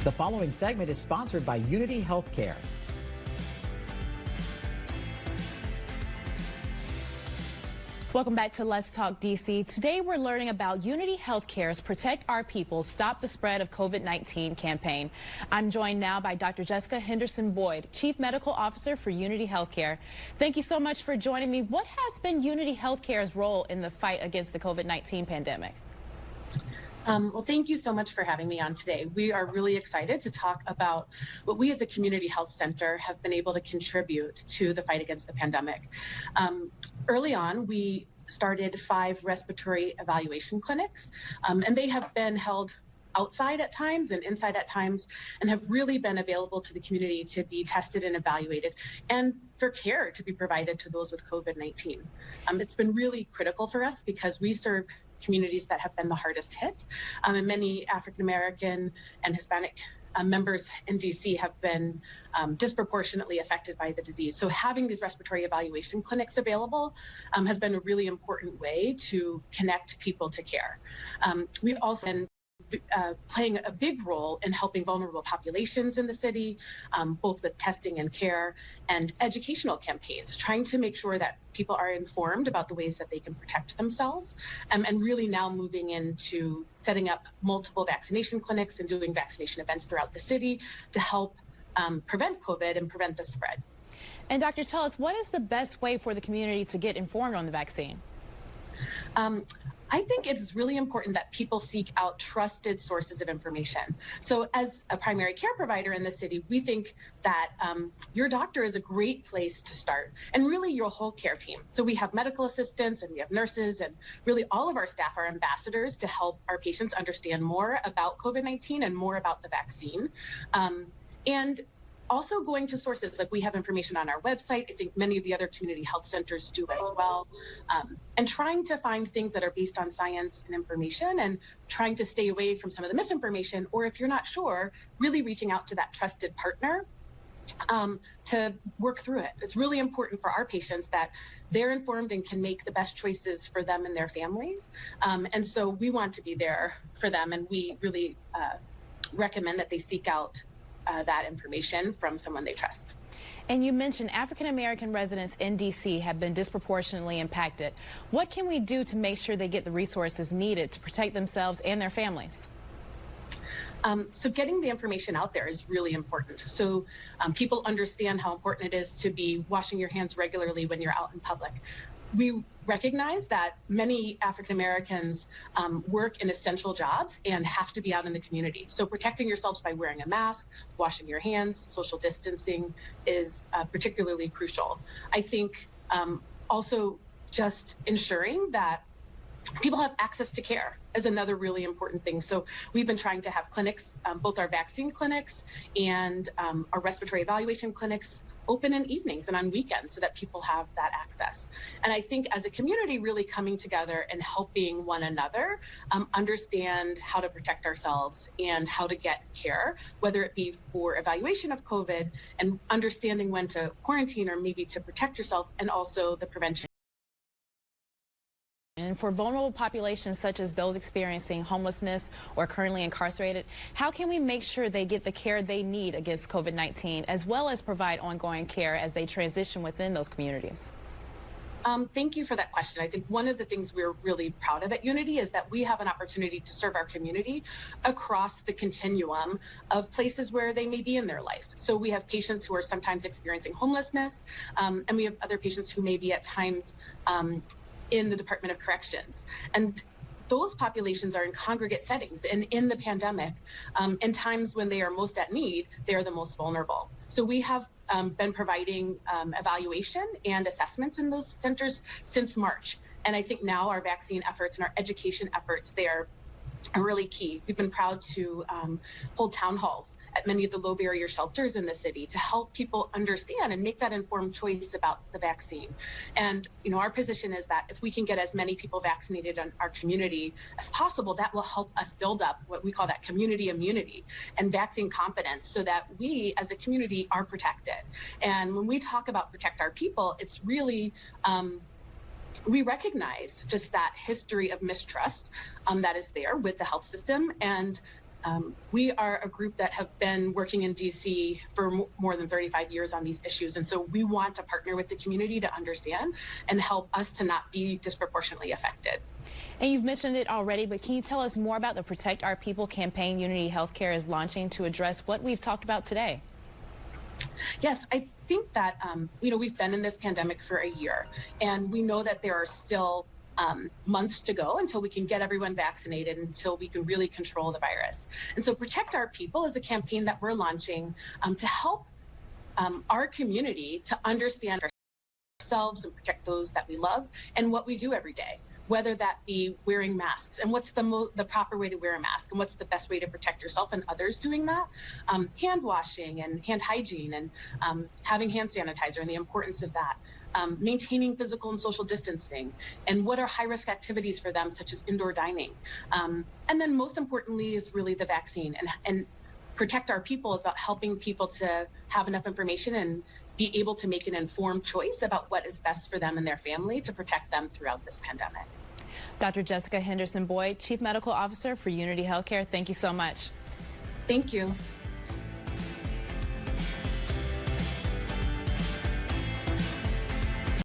The following segment is sponsored by Unity Healthcare. Welcome back to Let's Talk DC. Today we're learning about Unity Healthcare's Protect Our People, Stop the Spread of COVID-19 campaign. I'm joined now by Dr. Jessica Henderson Boyd, Chief Medical Officer for Unity Healthcare. Thank you so much for joining me. What has been Unity Healthcare's role in the fight against the COVID-19 pandemic? Well, thank you so much for having me on today. We are really excited to talk about what we as a community health center have been able to contribute to the fight against the pandemic. Early on, we started 5 respiratory evaluation clinics, and they have been held outside at times and inside at times, and have really been available to the community to be tested and evaluated, and for care to be provided to those with COVID-19. It's been really critical for us because we serve communities that have been the hardest hit, and many African American and Hispanic members in DC have been disproportionately affected by the disease. So having these respiratory evaluation clinics available has been a really important way to connect people to care. We've also been playing a big role in helping vulnerable populations in the city, both with testing and care and educational campaigns, trying to make sure that people are informed about the ways that they can protect themselves, and really now moving into setting up multiple vaccination clinics and doing vaccination events throughout the city to help prevent COVID and prevent the spread. And Doctor, tell us, what is the best way for the community to get informed on the vaccine? I think it's really important that people seek out trusted sources of information. So as a primary care provider in the city, we think that your doctor is a great place to start, and really your whole care team. So we have medical assistants and we have nurses, and really all of our staff are ambassadors to help our patients understand more about COVID-19 and more about the vaccine. And also going to sources, like we have information on our website. I think many of the other community health centers do as well. And trying to find things that are based on science and information, and trying to stay away from some of the misinformation, or if you're not sure, really reaching out to that trusted partner to work through it. It's really important for our patients that they're informed and can make the best choices for them and their families. And so we want to be there for them, and we really recommend that they seek out that information from someone they trust. And you mentioned African American residents in DC have been disproportionately impacted. What can we do to make sure they get the resources needed to protect themselves and their families? So getting the information out there is really important. So people understand how important it is to be washing your hands regularly when you're out in public. We recognize that many African Americans work in essential jobs and have to be out in the community. So protecting yourselves by wearing a mask, washing your hands, social distancing is particularly crucial. I think also just ensuring that people have access to care is another really important thing. So we've been trying to have clinics, both our vaccine clinics and our respiratory evaluation clinics, open in evenings and on weekends so that people have that access. And I think as a community, really coming together and helping one another understand how to protect ourselves and how to get care, whether it be for evaluation of COVID and understanding when to quarantine or maybe to protect yourself, and also the prevention. And for vulnerable populations such as those experiencing homelessness or currently incarcerated, how can we make sure they get the care they need against COVID-19, as well as provide ongoing care as they transition within those communities? Thank you for that question. I think one of the things we're really proud of at Unity is that we have an opportunity to serve our community across the continuum of places where they may be in their life. So we have patients who are sometimes experiencing homelessness, and we have other patients who may be at times in the Department of Corrections. And those populations are in congregate settings, and in the pandemic, in times when they are most at need, they are the most vulnerable. So we have been providing evaluation and assessments in those centers since March. And I think now our vaccine efforts and our education efforts there are really key. We've been proud to hold town halls at many of the low barrier shelters in the city to help people understand and make that informed choice about the vaccine. And our position is that if we can get as many people vaccinated in our community as possible, that will help us build up what we call that community immunity and vaccine confidence, so that we as a community are protected. And when we talk about protect our people, it's really we recognize just that history of mistrust that is there with the health system, and We are a group that have been working in DC for more than 35 years on these issues. And so we want to partner with the community to understand and help us to not be disproportionately affected. And you've mentioned it already, but can you tell us more about the Protect Our People campaign Unity Healthcare is launching to address what we've talked about today? Yes, I think that, we've been in this pandemic for a year, and we know that there are still months to go until we can get everyone vaccinated, until we can really control the virus. And so Protect Our People is a campaign that we're launching to help our community to understand ourselves and protect those that we love and what we do every day, whether that be wearing masks and what's the proper way to wear a mask and what's the best way to protect yourself and others doing that, hand washing and hand hygiene and having hand sanitizer and the importance of that, maintaining physical and social distancing, and what are high-risk activities for them, such as indoor dining. And then most importantly is really the vaccine, and Protect Our People is about helping people to have enough information and be able to make an informed choice about what is best for them and their family to protect them throughout this pandemic. Dr. Jessica Henderson Boyd, Chief Medical Officer for Unity Healthcare, thank you so much. Thank you.